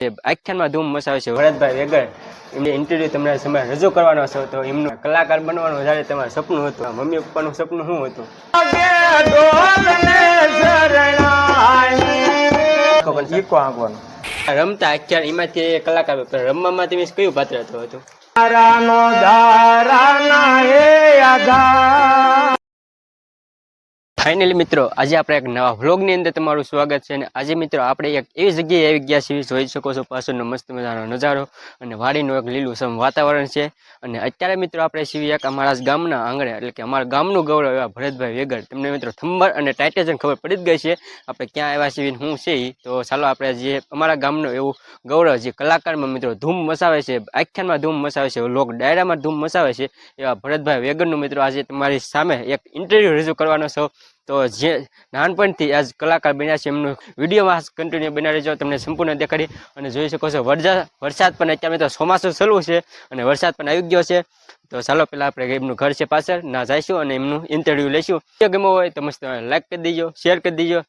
આખ્યાનમાં ધૂમ મચાવે છે ભરતભાઈ વેગડ. એમને ઇન્ટરવ્યુ તમને સમય રજૂ કરવાનો છો તો એમનું કલાકાર બનવાનું જ્યારે તમારું સપનું હતું, મમ્મી પપ્પાનું સપનું શું હતું? રમતા અત્યારે એમાંથી કલાકાર રમવામાં તમે કયું પાત્ર હતું? ફાઇનલી મિત્રો, આજે આપણે એક નવા વ્લોગની અંદર તમારું સ્વાગત છે. અને આજે મિત્રો આપણે એક એવી જગ્યાએ આવી ગયા છીએ, જોઈ શકો છો પાછળનો મસ્ત મજાનો નજારો અને વાડીનું એક લીલુંછમ વાતાવરણ છે. અને અત્યારે મિત્રો આપણે છીએ એક અમારા જ ગામના આંગણે, એટલે કે અમારા ગામનું ગૌરવ એવા ભરતભાઈ વેગડ. તમને મિત્રો થંબર અને ટાઇટેશન ખબર પડી જ ગઈ છે આપણે ક્યાં આવ્યા છીએ, શું છે. તો ચાલો આપણે જે અમારા ગામનું એવું ગૌરવ જે કલાકારમાં મિત્રો ધૂમ મચાવે છે, આખ્યાનમાં ધૂમ મચાવે છે, લોક ડાયરામાં ધૂમ મચાવે છે એવા ભરતભાઈ વેગડનું મિત્રો આજે તમારી સામે એક ઇન્ટરવ્યૂ રજૂ કરવાનો છો. તો જે નાનપણથી આજ કલાકાર બન્યા છે એમનું વિડીયોમાં કન્ટિન્યુ બનાવી રહેજો, તમને સંપૂર્ણ દેખાડી. અને જોઈ શકો છો વરસાદ પણ અત્યારે તો ચોમાસું ચાલુ છે અને વરસાદ પણ આવી ગયો છે. તો ચાલો પહેલાં આપણે એમનું ઘર છે પાછળ ના જઈશું અને એમનું ઇન્ટરવ્યૂ લઈશું. ગમ્યો હોય તો મસ્ત લાઈક કરી દીજો, શેર કરી દીજો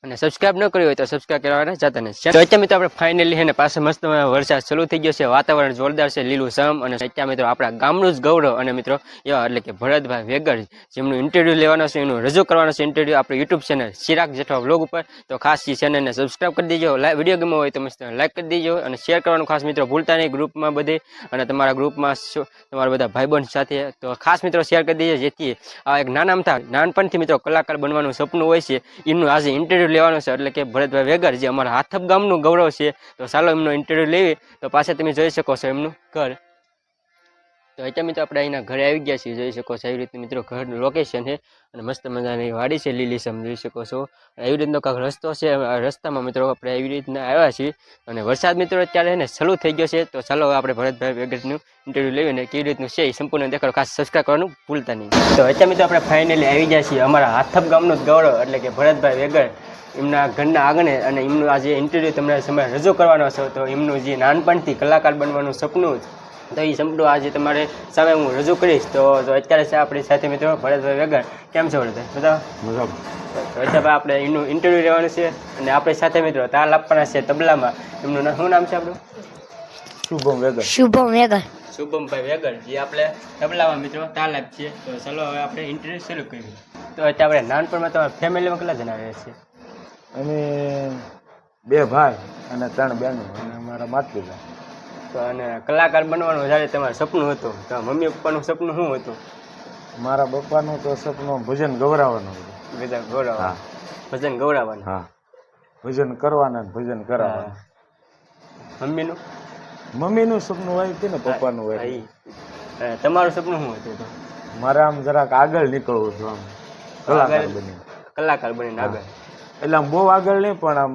અને સબસ્ક્રાઇબ ન કર્યું હોય તો સબસ્ક્રાઇબ કરવાના જતા નહીં. તો અત્યારે મિત્રો આપણે ફાઇનલી છે ને પાસે મસ્ત વરસાદ ચાલુ થઈ ગયો છે, વાતાવરણ જોરદાર છે, લીલું સમ. અને અત્યારે મિત્રો આપણા ગામનું જ ગૌરવ અને મિત્રો એવા એટલે કે ભરતભાઈ વેગડ જેમનું ઇન્ટરવ્યૂ લેવાનો છે, એનું રજૂ કરવાનો છે ઇન્ટરવ્યૂ આપણે YouTube channel Chirag Jethwa vlog ઉપર. તો ખાસ એ ચેનલને સબસ્ક્રાઇબ કરી દેજો, વિડીયો ગમ્યો હોય તો મસ્ત લાઈક કરી દેજો અને શેર કરવાનું ખાસ મિત્રો ભૂલતા નહીં ગ્રુપમાં બધે, અને તમારા ગ્રુપમાં તમારા બધા ભાઈબંધ સાથે. તો ખાસ મિત્રો શેર કરી દેજો, જેથી આ એક નાનપણથી મિત્રો કલાકાર બનવાનું સપનું હોય છે, એમનું આજે ઇન્ટરવ્યૂ લેવાનું છે. એટલે કે ભરતભાઈ વેગડ જે અમારા હાથપ ગામનું ગૌરવ છે. તો ચાલો એમનો ઇન્ટરવ્યૂ લેવી. તો પાછળ તમે જોઈ શકો છો એમનું ઘર. તો અત્યારે મિત્રો આપણે અહીંના ઘરે આવી ગયા છીએ, જોઈ શકો છો એવી રીતે મિત્રો ઘરનું લોકેશન છે અને મસ્ત મજાની વાડી છે લીલીછમ, જોઈ શકો છો. એવી રીતનો કાંઈક રસ્તો છે, રસ્તામાં મિત્રો આપણે એવી રીતના આવ્યા છીએ. અને વરસાદ મિત્રો અત્યારે એને ચાલુ થઈ ગયો છે. તો ચાલો આપણે ભરતભાઈ વેગડનું ઇન્ટરવ્યૂ લેવીને કેવી રીતનું છે એ સંપૂર્ણ દેખાડો, ખાસ સબસ્ક્રાઇબ કરવાનું ભૂલતા નહીં. તો અત્યારે મિત્રો આપણે ફાઇનલી આવી ગયા છીએ અમારા હાથપ ગામનું જ ગૌરવ એટલે કે ભરતભાઈ વેગડ એમના ઘરના આંગણે. અને એમનું આજે ઇન્ટરવ્યૂ તમને સમય રજૂ કરવાનો છે. તો એમનું જે નાનપણથી કલાકાર બનવાનું સપનું તો એ સપનું આજે તમારે સામે હું રજૂ કરીશ. તો અત્યારે છે આપણી સાથે મિત્રો ભરતભાઈ વેગડ. કેમ છો ભરતભાઈ? બધા મજા. તો અત્યારે આપણે એનું ઇન્ટરવ્યૂ લેવાનું છે અને આપણી સાથે મિત્રો તાલ આપવાના છે તબલામાં. એમનું શું નામ છે આપણું? શુભમ વેગડ. શુભમભાઈ વેગડ જે આપણે તબલામાં મિત્રો તાલ આપીએ. તો ચાલો હવે આપણે ઇન્ટરવ્યૂ શરૂ કરીએ. તો અત્યારે આપણે નાનપણમાં તમારા ફેમિલીમાં કેટલા જણા રહે છે? અમે 2 ભાઈ અને 3 બહેનો અને અમારા માતા. તો અને કલાકાર બનવાનું જ્યારે તમારું સપનું હતું, તો મમ્મી પપ્પાનું સપનું શું હતું? મારા પપ્પાનું તો સપનું ભજન ગવડાવવાનું હતું. ભજન ગૌરવવાનું. ભજન ગૌરવવાનું. હા, ભજન કરવાના ને ભજન કરાવવાના. મમ્મીનું? મમ્મીનું સપનું હોય છે ને પપ્પાનું હોય. તમારું સપનું શું હતું? તો મારે આમ જરાક આગળ નીકળવું હતું, આમ કલાકાર બનીને આગળ. એટલે આમ બહુ આગળ નહીં પણ આમ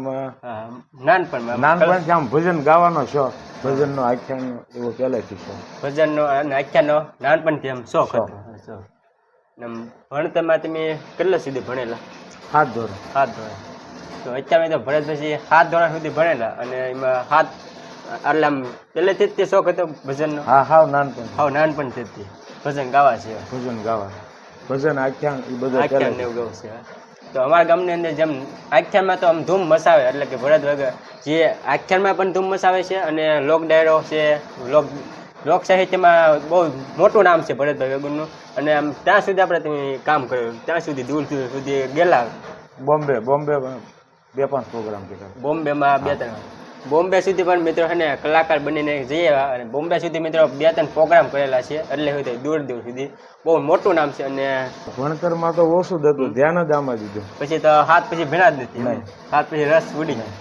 નાનપણથી આમ ભજન ગાવાનો શોખ, ભજનનો આખ્યાન એવો પહેલેથી શોખ. ભજનનો અને આખ્યાનનો નાનપણથી આમ શોખ હતો. ભણતરમાં તમે કેટલા સુધી ભણેલા? 7 ધોરણ. 7 ધોરણ. તો અત્યારે તો ભરતભાઈ 7 ધોરણ સુધી ભણેલા અને એમાં 7 એટલે આમ પહેલેથી જ તે શોખ હતો ભજનનો? હા, હાવ નાનપણથી જ ભજન ગાવા છે. ભજન ગાવા, ભજન આખ્યાન એ બધું આખ્યાન એવું ગાવું છે. તો અમારા ગામની અંદર જેમ આખ્યાનમાં તો આમ ધૂમ મચાવે, એટલે કે ભરત વેગડ જે આખ્યાનમાં પણ ધૂમ મચાવે છે અને લોક ડાયરો છે, લોક સાહિત્યમાં બહુ મોટું નામ છે ભરતભાઈ વેગડનું. અને આમ ત્યાં સુધી આપણે તમે કામ કર્યું, ત્યાં સુધી દૂર સુધી ગયેલા. બોમ્બે 2-5 પ્રોગ્રામ કર્યા. બોમ્બેમાં 2-3. બોમ્બે સુધી પણ મિત્રો છે ને કલાકાર બનીને જઈએ અને બોમ્બે સુધી મિત્રો 2-3 પ્રોગ્રામ કરેલા છે. એટલે હોય તો દૂર સુધી બહુ મોટું નામ છે. અને ભણતરમાં તો ઓછું જ હતું, ધ્યાન જ આમાં દીધું. પછી તો હાથ પછી ભેણા જ નથી, હાથ પછી રસ ઉડી જાય.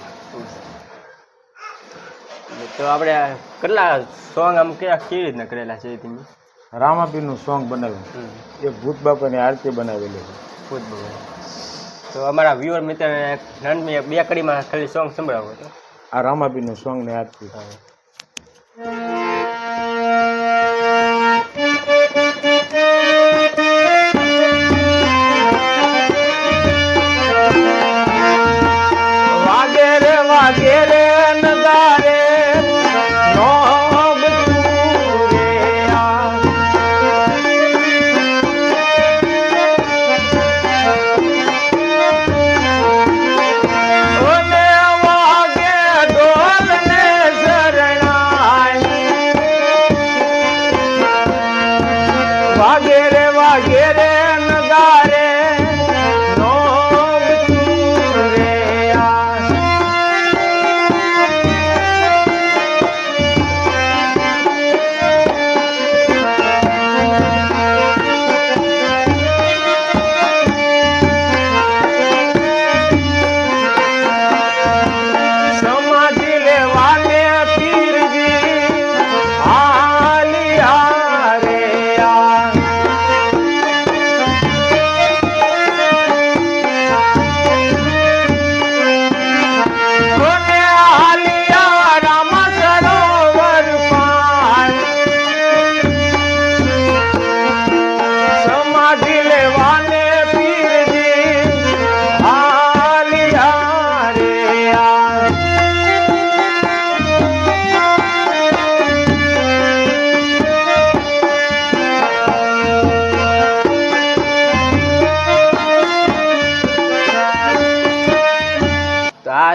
તો આપણે કેટલા સોંગ આમ કેવી રીતના કરેલા છે તમે? રામાપીરનું સોંગ બનાવ્યું, એક ભૂત બાપાની આરતી બનાવેલી છે. ભૂત બાપા. તો અમારા વ્યુઅર મિત્રને નાનમી 2 કડીમાં ખાલી સોંગ સંભળાવો હતો. આ રામાપીરનું સોંગ ને આરતી. વાગે રે નગારે નો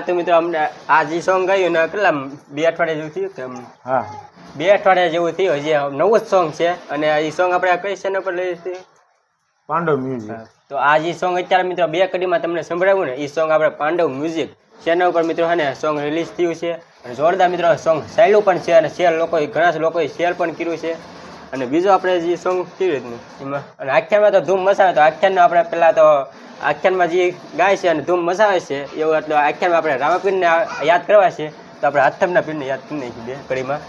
તો મિત્રો અમને આ જે સોંગ ગાયું ને કેટલા 2 અઠવાડિયા જેવું થયું કે હા 2 અઠવાડિયા જેવું થયું, હજી નવું જ સોંગ છે. અને એ સોંગ આપણે કઈ ચેનલ પર લઈ હતી? પાંડવ મ્યુઝિક. તો આ જે સોંગ અત્યારે મિત્રો 2 કડીમાં તમને સંભળાવ્યું ને, એ સોંગ આપણે પાંડવ મ્યુઝિક ચેનલ ઉપર મિત્રો છે ને સોંગ રિલીઝ થયું છે. અને જોરદાર મિત્રો સોંગ ચાલ્યું પણ છે અને શેર લોકોએ ઘણા લોકોએ શેર પણ કર્યું છે. અને બીજું આપણે જે સોંગ કેવી રીતનું એમાં અને આખ્યાનમાં તો ધૂમ મચાવે, તો આખ્યાનનો આપણે પહેલાં તો આખ્યાનમાં જે ગાય છે અને ધૂમ મચાવે છે એવું, એટલે આખ્યાનમાં આપણે રામાપીરને યાદ કરવા છે. તો આપણે હાથમના પીરને યાદ કરી નાખી 2 કડીમાં.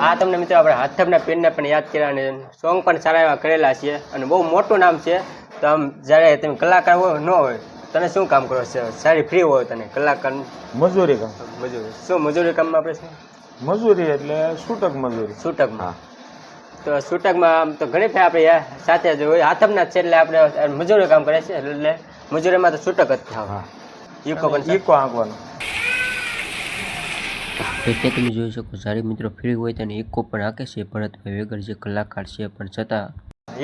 આ તમને મિત્રો આપણે હાથમના પીરને પણ યાદ કર્યા અને સોંગ પણ સારા એવા કરેલા છે અને બહુ મોટું નામ છે. તો આમ જ્યારે તમે કલાકાર હોય ન હોય, તને શું કામ કરો છો? સારી ફ્રી હોય તને કલાકાર? મજૂરી કામ. મજૂરી. શું મજૂરી કામમાં આપણે શું? મજૂરી એટલે છૂટક મજૂરી. છૂટકમાં. તો છૂટકમાં આમ તો ઘણી ફેર આપણે સાથે જ હોય, હાથમના છે એટલે આપણે મજૂરી કામ કરે છે, એટલે મજૂરીમાં તો છૂટક જ થાવ. હા ઈકો પણ ઈકો આંકવાનો. એટલે તમે જોઈ શકો સારી મિત્રો ફ્રી હોય તેને ઇકો પણ હાકે છે. ભરતભાઈ વેગર જે કલાકાર છે પણ છતાં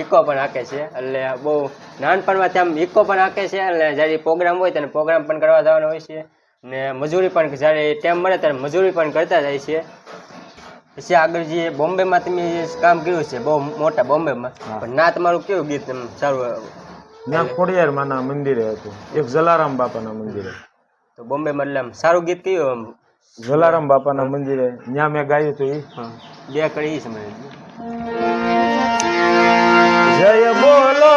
ઇકો પણ હાકે છે. એટલે બહુ નાનપણમાંથી આમ ઇકો પણ હાકે છે. એટલે જ્યારે પ્રોગ્રામ હોય તેને પ્રોગ્રામ પણ કરવા જવાનો હોય છે ને મજૂરી પણ જ્યારે ટાઈમ મળે ત્યારે મજૂરી પણ કરતા જાય છે. પછી આગળ જે બોમ્બેમાં તમે કામ કર્યું છે બહુ મોટા બોમ્બેમાં, પણ ના તમારું કેવું ગીત સારું? ત્યાં ખોડિયાર માના મંદિરે હતું, એક જલારામ બાપાના મંદિરે. તો બોમ્બેમાં એટલે આમ સારું ગીત કયું? જલારામ બાપાના મંદિરે ત્યાં મેં ગાયું હતું એ 2 કડી સમય. જય બોલો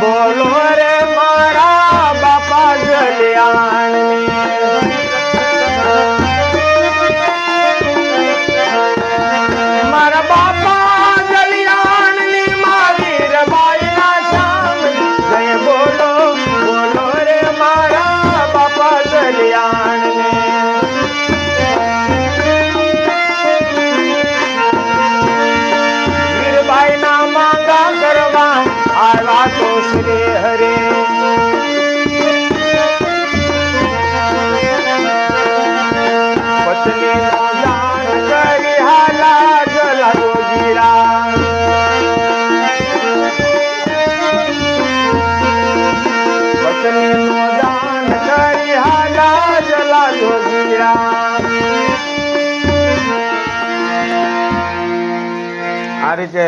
બોલો રે મારા બાપા જલિયાણ, મારા બાપા જલિયાણની મારી રબાઈના શામ. જય બોલો બોલો રે મારા બાપા જલિયાણની. વીરબાઈના માંગા કરવા આવ્યા તો શ્રી હરે. પત્નીનો દાન કરી હાલા જલા જોગીરા. પત્નીનો દાન કરી હાલા જલા જોગીરા. આ રીતે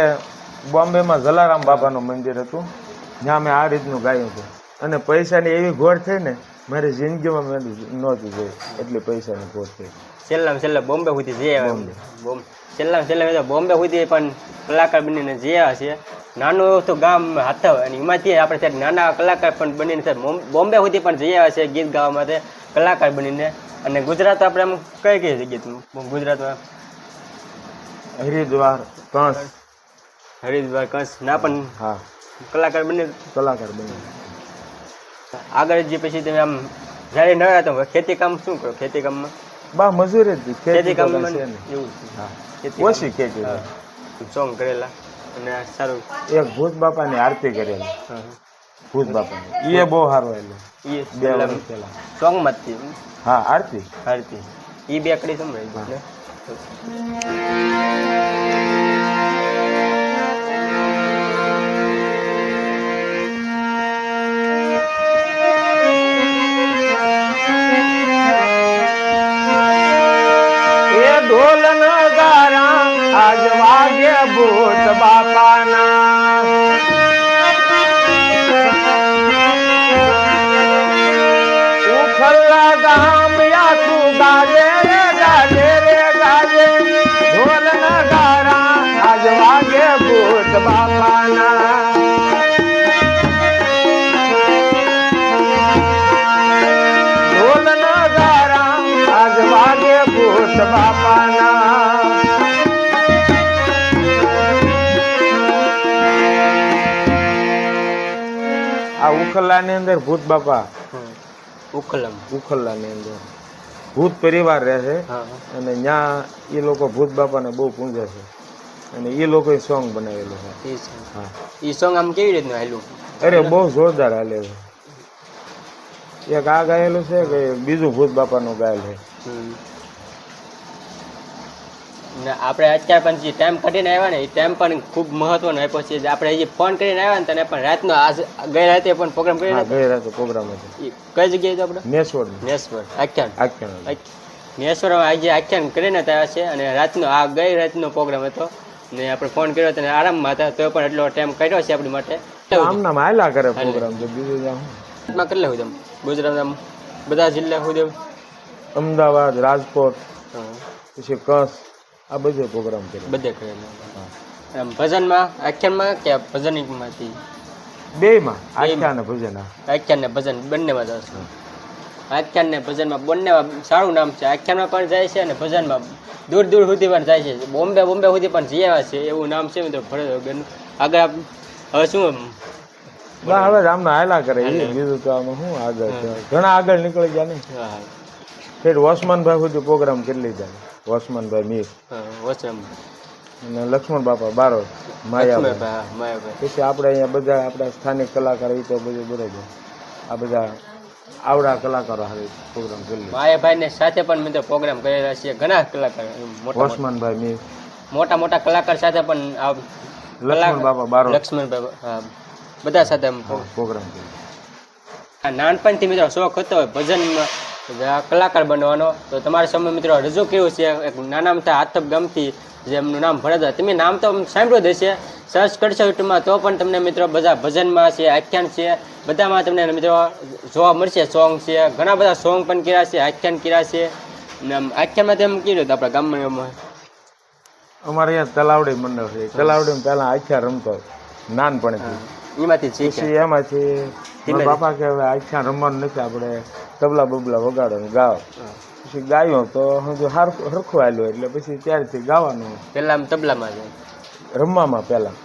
બોમ્બેમાં જલારામ બાપાનું મંદિર હતું, જ્યાં મેં આ રીતનું ગાયું હતું. અને પૈસાની એવી ઘોડ થઈ ને મારી જિંદગીમાં મેં નહોતી જોઈ એટલી પૈસાની ઘોડ થઈ. છેલ્લા બોમ્બે સુધી જઈ આવ્યા. છેલ્લા બોમ્બે સુધી પણ કલાકાર બનીને જઈ આવ્યા છે. નાનું એવું તો ગામ હાથવ અને એમાંથી આપણે ત્યાં નાના કલાકાર પણ બનીને બોમ્બે સુધી પણ જઈ આવ્યા છે ગીત ગાવા માટે કલાકાર બનીને. અને ગુજરાત આપણે આમ કઈ કઈ જગ્યાએ ગુજરાતમાં? હરિદ્વાર, કંસ. હરિદ્વાર, કંસ ના પણ હા કલાકાર બની. આગળ જે પછી તમે આમ જ્યારે ન હતા ખેતી કામ શું કરો? ખેતી કામમાં બા મજૂરી જ. ખેતી કામ એવું હા ઓછી ખેતી. સોંગ કરેલા અને સારું. એક ભૂત બાપાની આરતી કરેલી. ભૂત બાપાની એ બહુ સારું આવેલું. 2 વર્ષ પહેલા સોંગમાં જ. હા આરતી. એ 2 કડી સંભળાય. એ ઢોલ નગારા આજ વાગે ભૂત બાપાના ઉખલ્લા ગામ યાતું ગાજે રે ગાજે રે ગાજે ઢોલ નગારા આજ વાગે ભૂત બાપાના ઢોલ નગારા આજ વાગે ભૂત બાપાના આ ઉખલ્લા ની અંદર ભૂત બાપા ઉખલ્લા ની અંદર ભૂત પરિવાર રહે છે અને ત્યાં એ લોકો ભૂત બાપાને બહુ પૂંજે છે અને એ લોકો સોંગ બનાવેલું છે. હા એ સોંગ આમ કેવી રીતનું હાલ્યું? અરે બહુ જોરદાર હાલે છે. એક આ ગાયેલું છે કે બીજું ભૂત બાપાનું ગાયેલ છે. ને આપણે અત્યારે પણ જે ટાઈમ કાઢીને આવ્યા ને એ ટાઈમ પણ ખૂબ મહત્વનો આપ્યો છે. આપણે જે ફોન કરીને આવ્યા ને તને પણ રાતનો આજ ગઈ રાતે પણ પ્રોગ્રામ કર્યો હા ગઈ રાતે પ્રોગ્રામ હતો. કઈ જગ્યાએ હતો આપણે? નેસવડ આખ્યાન નેસવડમાં આજે આખ્યાન કરીને આવ્યા છે અને રાતનો આ ગઈ રાતનો પ્રોગ્રામ હતો ને આપણે ફોન કર્યો તને આરામમાં હતા તો પણ એટલો ટાઈમ કાઢ્યો છે આપણી માટે. આમના હાલ્યા કરે પ્રોગ્રામ તો બીજું જામ કેટલા સુધી ગુજરાતના બધા જિલ્લા સુધી અમદાવાદ રાજકોટ પછી કચ્છ આ બધે પ્રોગ્રામ કર્યો બધે કરેલા. ભજનમાં આખ્યાનમાં કે ભજનમાંથી? બેયમાં આખ્યાન ને ભજન. આખ્યાન ને ભજન બંનેમાં જશે. આખ્યાન ને ભજનમાં બંનેમાં સારું નામ છે. આખ્યાનમાં પણ જાય છે અને ભજનમાં દૂર દૂર સુધી પણ જાય છે. બોમ્બે સુધી પણ જઈ આવ્યા છે એવું નામ છે મિત્રો ભરતભાઈ. આગળ હવે શું હવે આમના હાયલા કરે બીજું તો આમાં શું આગળ છે. ઘણા આગળ નીકળી ગયા ને ફેર વસમાનભાઈ સુધી પ્રોગ્રામ કરી લીધા. વસમાનભાઈ મીર અને લક્ષ્મણ બાપા બારોટ માયાભાઈ. પછી આપણે અહીંયા બધા આપણા સ્થાનિક કલાકારો એ તો બધું બરાબર આ બધા આવડા કલાકારો હારે પ્રોગ્રામ કરી લીધા. માયાભાઈ ને સાથે પણ મિત્રો પ્રોગ્રામ કરેલા છે ઘણા કલાકાર. વસમાનભાઈ મીર મોટા કલાકાર સાથે પણ લક્ષ્મણ બાપા બારોટ લક્ષ્મણભાઈ બધા સાથે પ્રોગ્રામ કર્યો. નાનપણથી મિત્રો શોખ હતો હોય ભજનમાં કલાકાર બનવાનો તો તમારા સમય મિત્રો રજૂ કર્યું છે એક નાના મોટા હાથપ ગામથી જે એમનું નામ ભરત. તમે નામ તો સાંભળ્યું જ હશે, સર્ચ કરશો યુટ્યુબમાં તો પણ તમને મિત્રો બધા ભજનમાં છે આખ્યાન છે બધામાં તમને મિત્રો જોવા મળશે. સોંગ છે ઘણા બધા સોંગ પણ કર્યા છે, આખ્યાન કર્યા છે. આખ્યાનમાં તેમ કીધું આપણા ગામમાં અમારે અહીંયા તલાવડી મંડળ છે. તલાવડી પહેલા આખ્યાન રમતો નાનપણથી એમાંથી એમાંથી બાપા કે હવે આખ્યાન રમવાનું નથી, આપણે તબલા બબલા વગાડવાનું ગાવ. પછી ગાયું તો હજુ હરખું આવેલું એટલે પછી ત્યારથી ગાવાનું. પેલા તબલામાં રમવામાં પેલા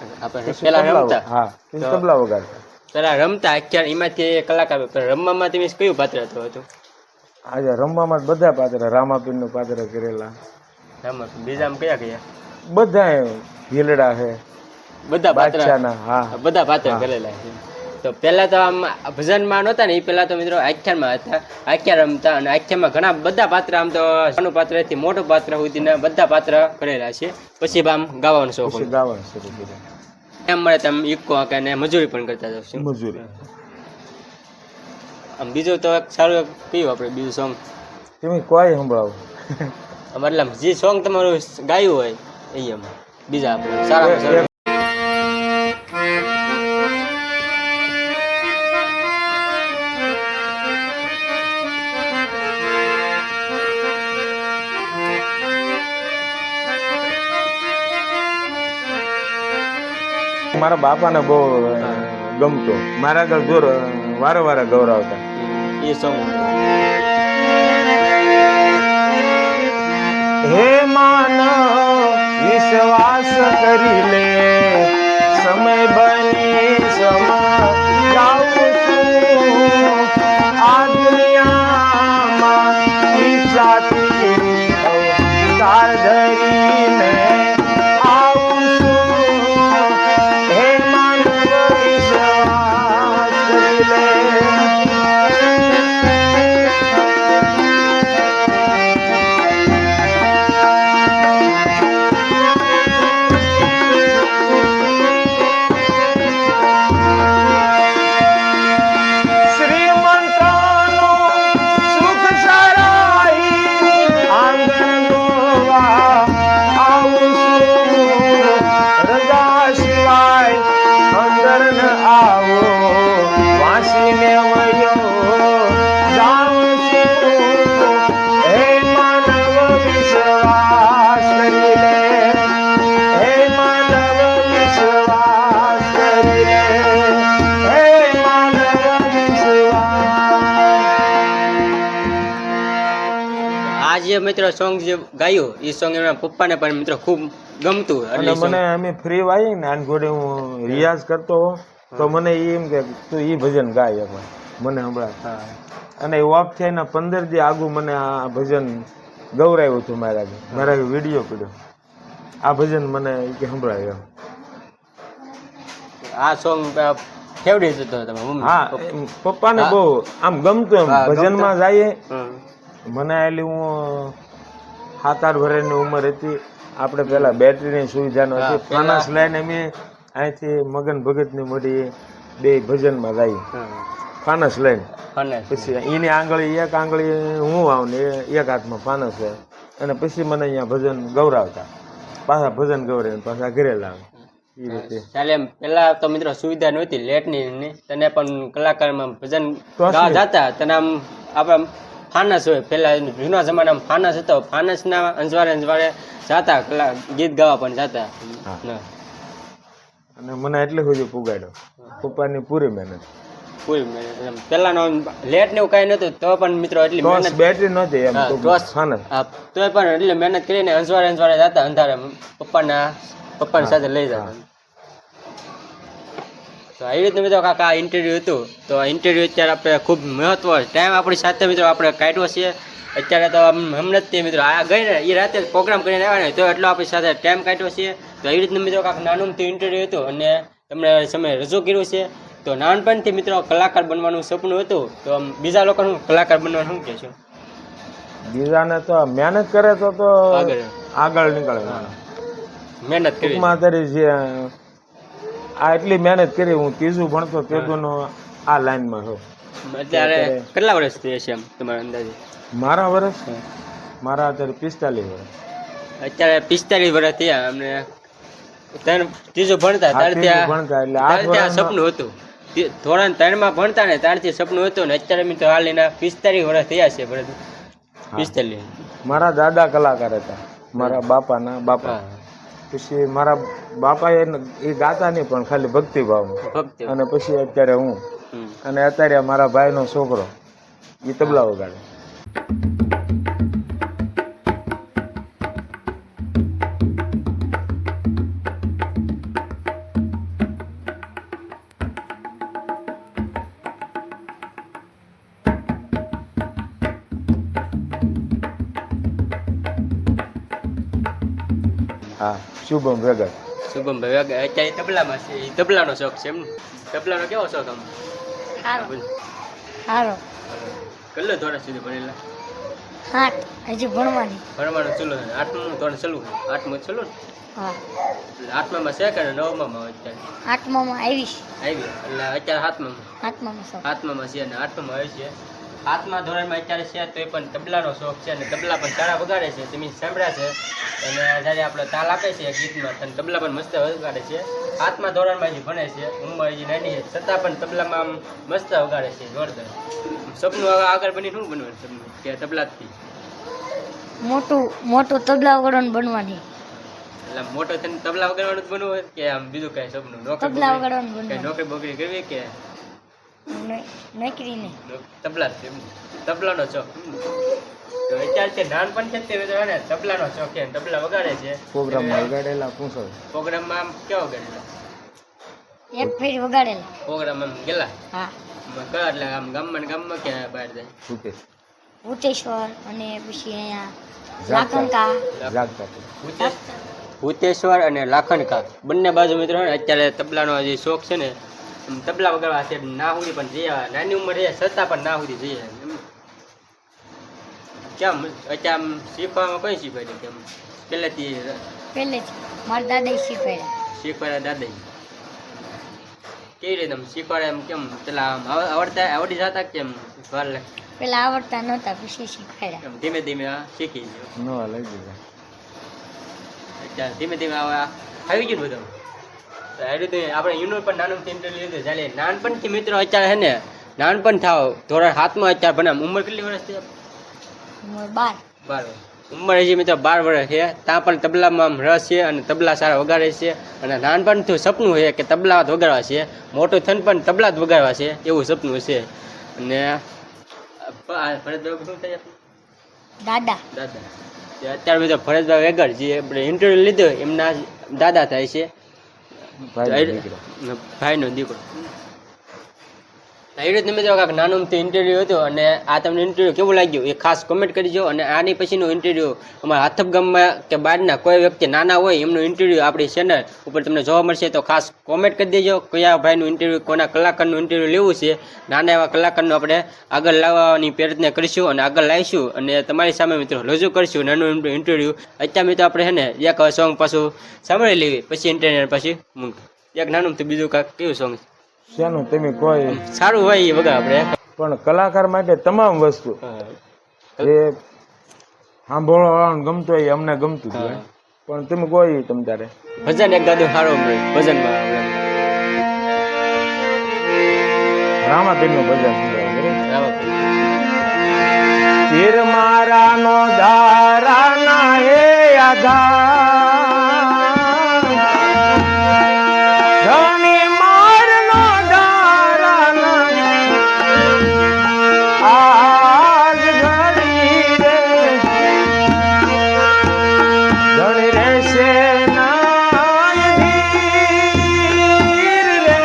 હા તબલા વગાડતા પેલા રમતા આખ્યાન એમાંથી કલાકાર. રમવામાં તમે કયું પાત્ર હતું? આજે રમવામાં બધા પાત્ર રામાપીર નું પાત્ર કરેલા. બીજા કયા બધા ભીલડા છે બધા પાત્ર હા બધા પાત્ર કરેલા છે. તો પહેલા તો આમ ભજનમાં નહોતા ને એ પહેલા તો મિત્રો આખ્યાનમાં હતા, આખ્યાન રમતા અને આખ્યાનમાં ઘણા બધા પાત્ર આમ તો નાનું પાત્રથી મોટું પાત્ર સુધીના બધા પાત્ર કરેલા છે. પછી આમ ગાવાનો શોખ ગાવાનું શરૂ કર્યું. એમ મળે તમે ઇકો અને મજૂરી પણ કરતા જાવ મજૂરી. આમ બીજું તો એક સારું કયું આપણે બીજું સોંગ તમે કોઈ સંભળાવો મતલબ જે સોંગ તમારું ગાયું હોય એ એમ બીજા આપણે સારા મારા બાપાને બહુ ગમતો, મારા આગળ જોર વારે વારે ગૌરવતા એ સોંગ. હે માન વિશ્વાસ કરી લે સમય બની જાઉં છું આ દુનિયામાં ઈચ્છાથી તાર ધરીને આવું છું. હે માન વિશ્વાસ કરી લે. મિત્રો સોંગ જે ગાયું એ સોંગ એમના પપ્પાને પણ મિત્રો ખૂબ ગમતું અને એટલે મને અમે ફ્રી વાઈ ને આની જોડે હું રિયાઝ કરતો હો તો મને એમ કે તું ઈ ભજન ગાય એમાં મને હમણાં હા અને ઓફ થઈને 15 દી આગુ મને આ ભજન ગૌરાયું હતું મારા વિડીયો પડ્યો આ ભજન મને ઈ કે સંભળાય આ સોંગ ફેવરેટ હતો તમે હા પપ્પાને બહુ આમ ગમતું એમ ભજનમાં જઈએ મને આટલી હું 7-8 વર્ષની ઉંમર હતી આપણે પેલા બેટરીની સુવિધા નહોતી ફાનસ લઈને અમે અહીંથી મગન ભગતની મોટી બે ભજનમાં જઈએ ફાનસ લઈને પછી એની આંગળી એક આંગળી હું આવું ને એક હાથમાં ફાનસ હોય અને પછી મને અહીંયા ભજન ગૌરાવતા પાછા ભજન ગૌરાવીને પાછા ઘરે લાવે એ રીતે ચાલે એમ પેલા તો મિત્રો સુવિધા નહોતી લેટની ને તને પણ કલાકારમાં ભજન ગાવા જતા તને આમ આપણે ફાનસ હોય પેલા જૂના જમાનામાં ફાનસ હતો ફાનસના અંજવાળે જાતા ગીત ગાવા પણ જાતા અને મને એટલે સુધી પુગાડ્યો પપ્પાની પૂરી મહેનત પેલાનો લેટ ને એવું કઈ નતું તો પણ મિત્રો એટલી મહેનત બેટરી નહોતી એમ ફાનસ તોય પણ એટલે મહેનત કરીને અંજવાળે જતા અંધારે પપ્પાની સાથે લઈ જતા તો આવી રીતનું મિત્રો કાકા આ ઇન્ટરવ્યુ હતું તો આ ઇન્ટરવ્યુ અત્યારે આપણે ખૂબ મહત્વ ટાઈમ આપણી સાથે મિત્રો આપણે કાઢ્યો છે અત્યારે તો હમણાં જ તે મિત્રો આ ગઈ ને એ રાતે પ્રોગ્રામ કરીને આવ્યા ને તો એટલો આપણી સાથે ટાઈમ કાઢ્યો છે તો એવી રીતનું મિત્રો કાંક નાનુંથી ઇન્ટરવ્યુ હતું અને તમને સમય રજૂ કર્યું છે તો નાનપણથી મિત્રો કલાકાર બનવાનું સપનું હતું તો બીજા લોકોનું કલાકાર બનવાનું શું કહેશો બીજાને તો મહેનત કરે તો આગળ નીકળે મહેનત કરી જે આ એટલી મહેનત કરી હું ત્રીજું ભણતો તેનો આ લાઈનમાં છું અત્યારે કેટલા વર્ષ થયા છે એમ તમારા અંદાજે મારા વર્ષ મારા અત્યારે 45 વર્ષ અત્યારે 45 વર્ષ થયા અમને ત્રીજું ભણતા ત્યાં સપનું હતું ધોરણ 3 માં ભણતા ને ત્યારથી સપનું હતું ને અત્યારે મિત્રો હાલ એના 45 વર્ષ થયા છે બરાબર 45 મારા દાદા કલાકાર હતા મારા બાપાના બાપા પછી મારા બાપા એ ગાતા નહીં પણ ખાલી ભક્તિ ભાવ અને પછી અત્યારે હું અને અત્યારે મારા ભાઈનો છોકરો એ તબલા વગાડે હા શુભમ વેગર અત્યારે તબલામાં છે એ તબલાનો શોખ છે એમ તબલાનો કેવો શોખ આમ સારો કેટલો ધોરણ સુધી ભણેલા 8 હજી ભણવાનું ચલો 8મું ધોરણ ચાલુ 8મું ચાલુ ને હા 8મામાં છે કે 9મામાં અત્યારે 8મામાં આવી એટલે અત્યારે 7મામાં છે અને 8મામાં આવી છે 7મા ધોરણમાં અત્યારે છે તો એ પણ તબલાનો શોખ છે અને તબલા પણ સારા વગાડે છે તમે સાંભળ્યા છે અને જ્યારે આપણે તાલ આપે છે ગીતમાં અને તબલા પણ મસ્ત વગાડે છે 7મા ધોરણમાં હજી ભણે છે ઉંમર હજી નાની છે છતાં પણ તબલામાં આમ મસ્ત વગાડે છે જોરદાર સપનું આગળ બની શું બનવાનું સપનું કે તબલાથી મોટું તબલા વગાડવાનું બનવાની એટલે મોટો થઈને તબલા વગાડવાનું જ બનવું કે આમ બીજું કઈ સપનું તબલા વગાડવાનું બનવાનું નોકરી બોકરી કરવી કે નોકરી ને તબલાનો શોખ તો અત્યારે તે નાનપણ છે તે ને તબલાનો શોખ છે તબલા વગાડે છે પ્રોગ્રામમાં વગાડેલા પૂછો પ્રોગ્રામમાં આમ કેવો વગાડેલા એક ફેર વગાડેલા પ્રોગ્રામ આમ ગયેલા હા કયા એટલે આમ ગામમાં કે બહાર જાય ભૂતેશ્વર અને પછી અહીંયા લાખનકા ભૂતેશ્વર અને લાખનકા બંને બાજુ મિત્રો અત્યારે તબલાનો જે શોખ છે ને તબલા વગાડવા છે ના સુધી પણ જઈએ નાની ઉંમર છે છતાં પણ ના સુધી જઈએ કેમ અત્યારે આમ શીખવામાં કઈ શીખવાય કેમ પહેલેથી મારા દાદાએ શીખવાડ્યા દાદા કેવી રીતે આમ શીખવાડે એમ કેમ પેલા આમ આવડી જતા કેમ વાર લાગે પેલા આવડતા નહોતા પછી શીખવાડ્યા એમ ધીમે ધીમે શીખી ગયો અત્યારે ધીમે ધીમે આવી ગયું બધું આવી રીતે આપણે યુનિટ પણ નાનપણથી ઇન્ટરવ્યુ લીધું ચાલે નાનપણથી મિત્રો અત્યારે હે ને નાનપણ થાવ ધોરણ 7માં અત્યારે ભણે ઉંમર કેટલી વર્ષ થઈ 12 ઉંમર હજી મિત્રો 12 વર્ષ છે ત્યાં પણ તબલામાં આમ રસ છે અને તબલા સારા વગાડે છે અને નાનપણથી સપનું છે કે તબલા જ વગાડવા છે મોટું થઈને પણ તબલા જ વગાડવા છે એવું સપનું છે અને ભરતભાઈ શું થાય દાદા દાદા અત્યારે મિત્રો ભરતભાઈ વેગડ જે આપણે ઇન્ટરવ્યુ લીધો એમના દાદા થાય છે, ભાઈનો દીકરો. એવી રીતે મિત્રો કાંઈક નાનું ઇન્ટરવ્યુ હતું અને આ તમને ઇન્ટરવ્યુ કેવું લાગ્યું એ ખાસ કોમેન્ટ કરજો. અને આની પછીનું ઇન્ટરવ્યુ અમારા હાથપ ગામમાં કે બહારના કોઈ વ્યક્તિ નાના હોય એમનું ઇન્ટરવ્યુ આપણી ચેનલ ઉપર તમને જોવા મળશે, તો ખાસ કોમેન્ટ કરી દેજો કયા ભાઈનું ઇન્ટરવ્યુ, કોના કલાકારનું ઇન્ટરવ્યુ લેવું છે. નાના એવા કલાકારનું આપણે આગળ લાવવાની પ્રયત્ન કરીશું અને આગળ લાવીશું અને તમારી સામે મિત્રો રજૂ કરીશું નાનું ઇન્ટરવ્યુ. અત્યારે મિત્રો આપણે છે ને એક સોંગ પાછું સાંભળી લેવી, પછી ઇન્ટરનેટ પછી એક નાનું તો બીજું કાંઈક કેવું સોંગ શેનું તમે કોઈ સારું હોય એ વગર આપણે પણ કલાકાર માટે તમામ વસ્તુ એ સાંભળવાનું ગમતું હોય એ અમને ગમતું જ હોય, પણ તમે કોઈ તમ તારે ભજન એક ગાદું સારું મળે ભજનમાં રામાપીરનું ભજન રામાપીર. પીર મારા નો ધારા ના હે આધાર, ધણી માર નો ધારા ના આજ ઘડી રે, ધણી રહેશે નાય ધીર રે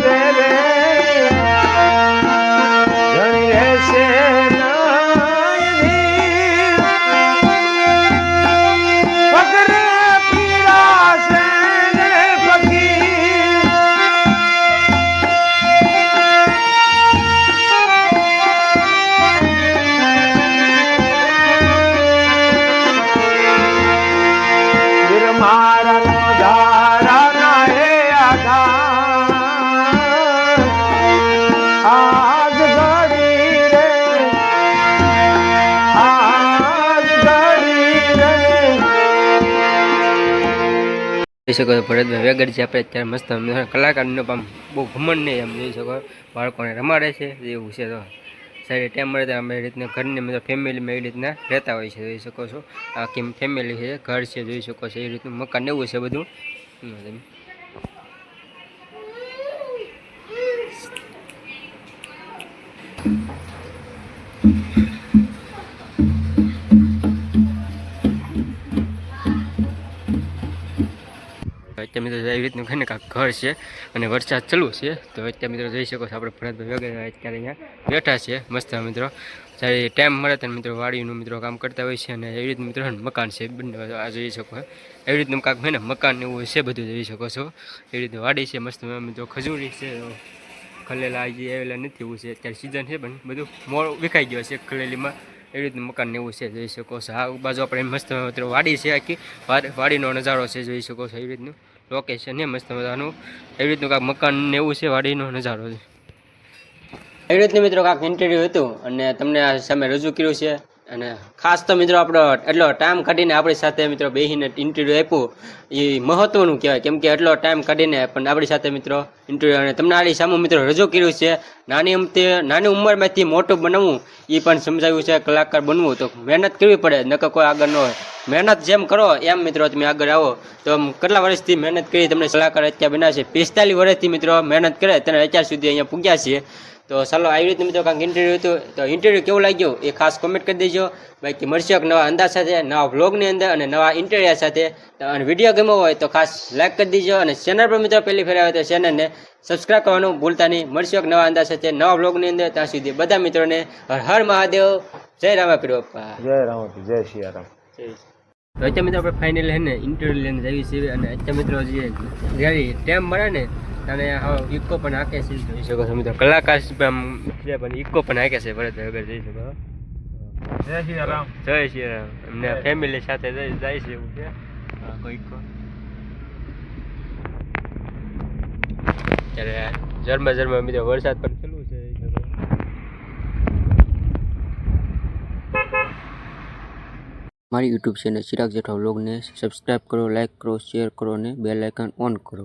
રે રે, ધણી રહેશે નાય ધીર, ફકરે પીરાશે ને ફકીર, પીર મારા નો ધારા ના હે આધાર, આજ ઘડી રે, આજ ઘડી રે. જોઈ શકો છો ભરતભાઈ વેગડ છે આપણે અત્યારે મસ્ત કલાકારનો આમ બહુ ઘમંડ નહીં એમ જોઈ શકો બાળકોને રમાડે છે એવું છે. તો સારી ટાઈમ મળે તો અમે એ રીતના ઘરની મતલબ ફેમિલીમાં એવી રીતના રહેતા હોય છે, જોઈ શકો છો આખી ફેમિલી છે, ઘર છે, જોઈ શકો છો એ રીતનું મકાન એવું છે બધું. અત્યારે મિત્રો એવી રીતનું ઘર ને કાંઈક ઘર છે અને વરસાદ ચાલુ છે, તો અત્યારે મિત્રો જોઈ શકો છો આપણે ભરતભાઈ વગેરે અત્યારે અહીંયા બેઠા છે મસ્ત મિત્રો. જ્યારે ટાઈમ મળે ત્યારે મિત્રો વાડીનું મિત્રો કામ કરતા હોય છે અને એવી રીતનું મિત્રો મકાન છે બંને આ જોઈ શકો એવી રીતનું કાંઈક હોય ને મકાન એવું છે બધું જોઈ શકો છો. એવી રીતે વાડી છે મસ્ત મિત્રો ખજૂરી છે, ખલેલા જે આવેલા નથી એવું છે, અત્યારે સિઝન છે પણ બધું મોર વિખાઈ ગયો છે ખલેલીમાં, એવી રીતનું મકાન એવું છે જોઈ શકો છો. આ બાજુ આપણે મસ્ત મિત્રો વાડી છે આખી વાડીનો નજારો છે જોઈ શકો છો, એવી રીતનું લોકેશન છે મસ્ત મજાનું, એવી રીતનું કાંઈક મકાન ને એવું છે વાડીનો નજારો છે. એવી રીતનું મિત્રો કાંઈક ઇન્ટરવ્યુ હતું અને તમને આ સામે રજૂ કર્યું છે. અને ખાસ તો મિત્રો આપણો એટલો ટાઈમ કાઢીને આપણી સાથે મિત્રો બેસીને ઇન્ટરવ્યુ આપ્યું એ મહત્વનું કહેવાય, કેમ કે એટલો ટાઈમ કાઢીને પણ આપણી સાથે મિત્રો ઇન્ટરવ્યુ અને તમને આની સામે મિત્રો રજૂ કર્યું છે. નાની ઉંમરમાંથી મોટું બનવું એ પણ સમજાવ્યું છે, કલાકાર બનવું તો મહેનત કરવી પડે, નકર કોઈ આગળ ન હોય. મહેનત જેમ કરો એમ મિત્રો તમે આગળ આવો. તો કેટલા વર્ષથી મહેનત કરી તમને કલાકાર અત્યારે બન્યા છે, 45 વર્ષથી મિત્રો મહેનત કરે તેને અત્યાર સુધી અહીંયા પૂગ્યા છીએ. તો ચાલો આવી રીતે મિત્રો કાંઈક ઇન્ટરવ્યુ હતું, તો ઇન્ટરવ્યુ કેવું લાગ્યું એ ખાસ કોમેન્ટ કરી દેજો. બાકી મળશે એક નવા અંદાજ સાથે, નવા વ્લોગની અંદર અને નવા ઇન્ટરવ્યુ સાથે. અને વિડીયો ગમ્યો હોય તો ખાસ લાઈક કરી દેજો અને ચેનલ પર મિત્રો પહેલી ફેર આવે તો ચેનલને સબસ્ક્રાઈબ કરવાનું ભૂલતા નહીં. મળશે એક નવા અંદાજ સાથે નવા વ્લોગની અંદર, ત્યાં સુધી બધા મિત્રોને હર હર મહાદેવ, જય રામાપીર બાપા, જય રામાપીર, જય સિયારામ. તો અત્યારે મિત્રો આપણે ફાઇનલી હે ને ઇન્ટરવ્યુ લઈને જઈએ છીએ અને અત્યારે મિત્રો જે જ્યારે ટાઈમ મળે ને અને હા ઇકો પણ હાકે છે જોઈ શકો છો મિત્રો, કલાકાર છે પણ ઇકો પણ હાકે છે ભરતભાઈ વગર જોઈ શકો. જય સિયારામ. જય શ્રી રામ. એમને ફેમિલી સાથે જાય છે એવું છે કોઈ ઇકો. ત્યારે ઝરમર મિત્રો વરસાદ પણ ચાલુ છે. મારી યુટ્યુબ ચેનલ ચિરાગ જેઠવા વ્લોગને સબસ્ક્રાઈબ કરો, લાઈક કરો, શેર કરો અને બેલ આઇકન ઓન કરો.